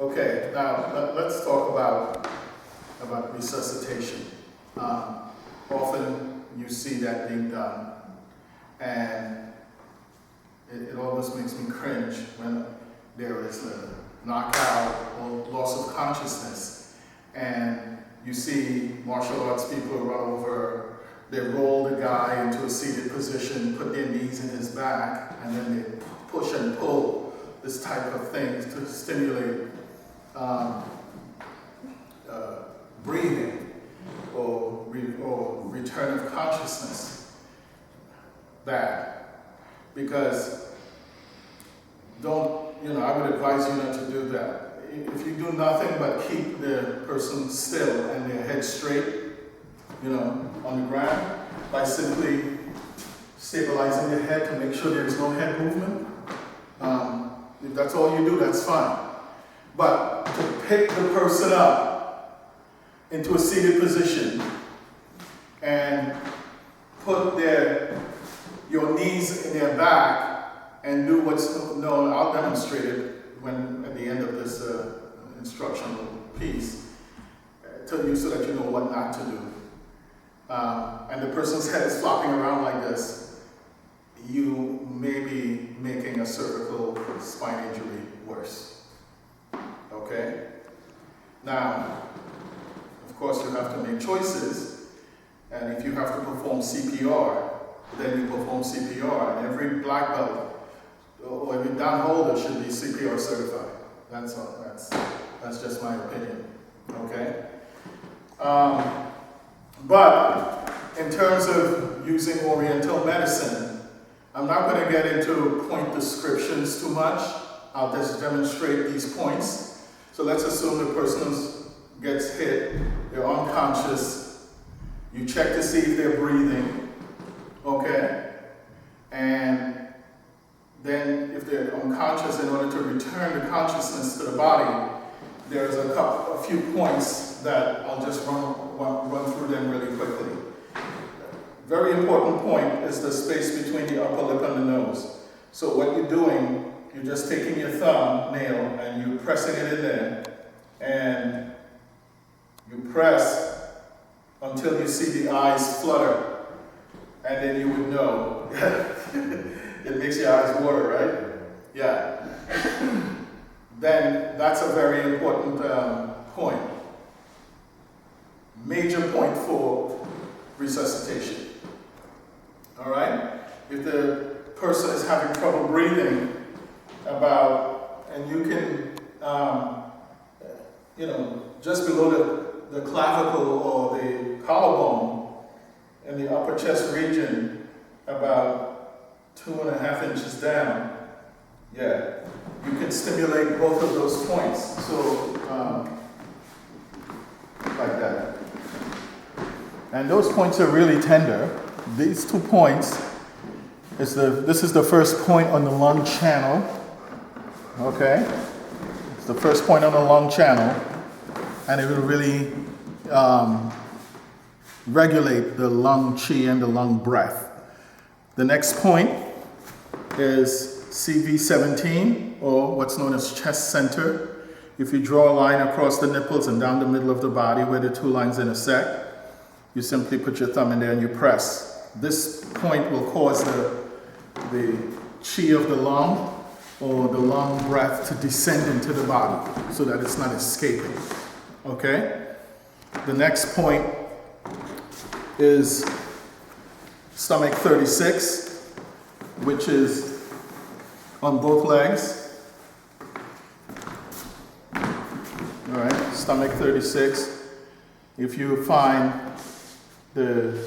Okay, now let's talk about resuscitation. Often you see that being done, and it always makes me cringe when there is a knockout or loss of consciousness, and you see martial arts people run over, they roll the guy into a seated position, put their knees in his back, and then they push and pull this type of thing to stimulate breathing or return of consciousness. Bad. Because I would advise you not to do that. If you do nothing but keep the person still and their head straight, on the ground, by simply stabilizing the head to make sure there is no head movement, if that's all you do, that's fine. But to pick the person up into a seated position and put your knees in their back and do what's known, I'll demonstrate it at the end of this instructional piece, tell you so that you know what not to do. And the person's head is flopping around like this, you may be making a cervical spine injury worse. Okay? Now, of course you have to make choices, and if you have to perform CPR, then you perform CPR, and every black belt or every down holder should be CPR certified. That's all. That's just my opinion. Okay? But in terms of using Oriental medicine, I'm not going to get into point descriptions too much. I'll just demonstrate these points. So let's assume the person gets hit, they're unconscious. You check to see if they're breathing, okay? And then if they're unconscious, in order to return the consciousness to the body, there's a few points that I'll just run through them really quickly. Very important point is the space between the upper lip and the nose. So what you're doing, you're just taking your thumbnail and you're pressing it in there, and you press until you see the eyes flutter, and then you would know. It makes your eyes water, right? Yeah. Then that's a very important point. Major point for resuscitation. All right? If the person is having trouble breathing, and you can, just below the clavicle or the collarbone in the upper chest region, about 2.5 inches down, yeah, you can stimulate both of those points. So, like that. And those points are really tender. These 2 points, this is the first point on the lung channel. Okay? It's the first point on the lung channel, and it will really regulate the lung chi and the lung breath. The next point is CV17, or what's known as chest center. If you draw a line across the nipples and down the middle of the body where the 2 lines intersect, you simply put your thumb in there and you press. This point will cause the chi of the lung or the lung breath to descend into the body so that it's not escaping. Okay? The next point is stomach 36, which is on both legs. All right, stomach 36. If you find the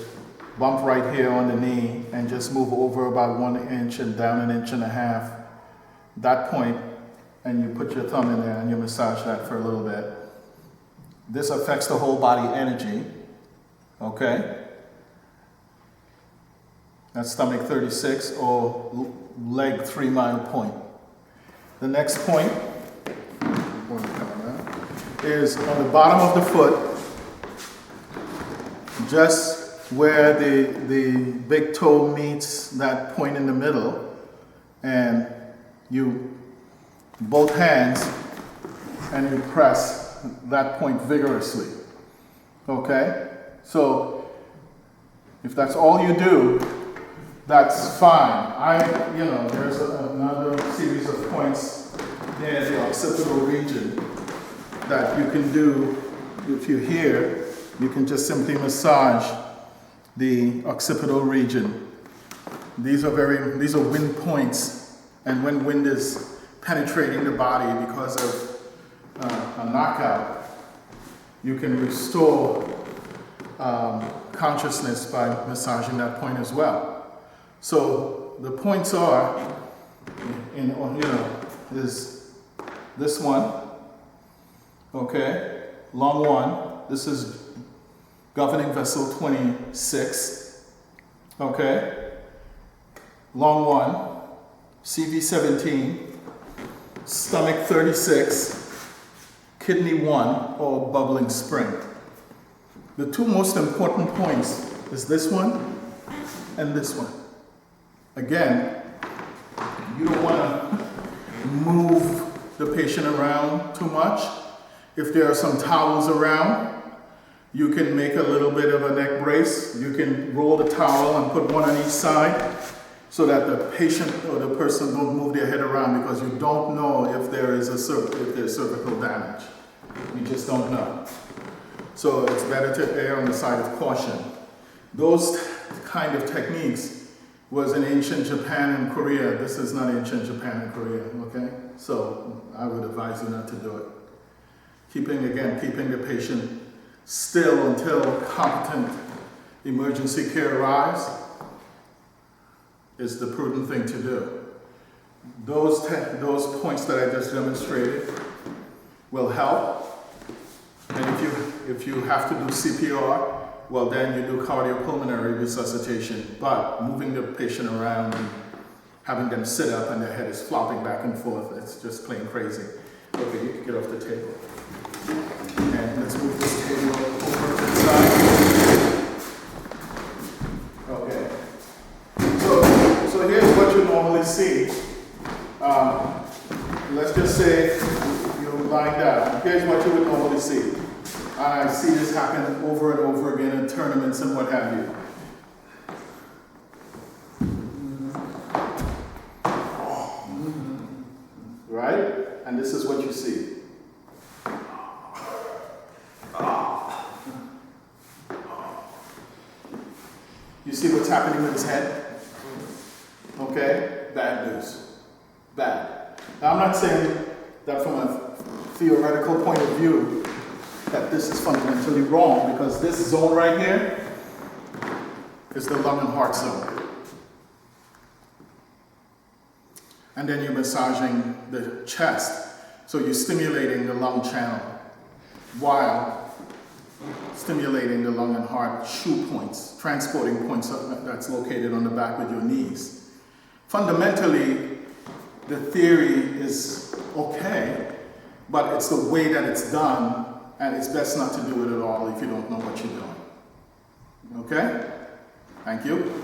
bump right here on the knee and just move over about 1 inch and down 1.5 inches, that point, and you put your thumb in there and you massage that for a little bit. This affects the whole body energy. Okay? That's stomach 36 or leg 3 mile point. The next point is on the bottom of the foot, just where the big toe meets that point in the middle, and you, both hands, and you press that point vigorously. Okay? So, if that's all you do, that's fine. There's another series of points near the occipital region that you can do. If you're here, you can just simply massage the occipital region. These are wind points, and when wind is penetrating the body because of a knockout, you can restore consciousness by massaging that point as well. So the points are, is this one, okay, long one. This is governing vessel 26, okay, long one, CV17, stomach 36, kidney 1, or bubbling spring. The two most important points is this one and this one. Again, you don't want to move the patient around too much. If there are some towels around, you can make a little bit of a neck brace. You can roll the towel and put one on each side so that the patient or the person don't move their head around, because you don't know if there's cervical damage. You just don't know. So it's better to err on the side of caution. Those kind of techniques was in ancient Japan and Korea. This is not ancient Japan and Korea, okay? So I would advise you not to do it. Keeping the patient still until competent emergency care arrives is the prudent thing to do. Those points that I just demonstrated will help. And if you have to do CPR, well, then you do cardiopulmonary resuscitation. But moving the patient around and having them sit up and their head is flopping back and forth, it's just plain crazy. Okay, you can get off the table. And let's move this table over to the side. Okay. So here's what you normally see. Let's just say you're lying down. Here's what you would normally see. I see this happen over and over again in tournaments and what have you. Right? And this is what you see. You see what's happening with his head? Okay? Bad news. Bad. Now, I'm not saying that from a theoretical point of view that this is fundamentally wrong, because this zone right here is the lung and heart zone. And then you're massaging the chest. So you're stimulating the lung channel while stimulating the lung and heart shoe points, transporting points that's located on the back with your knees. Fundamentally, the theory is okay, but it's the way that it's done, and it's best not to do it at all if you don't know what you're doing. Okay? Thank you.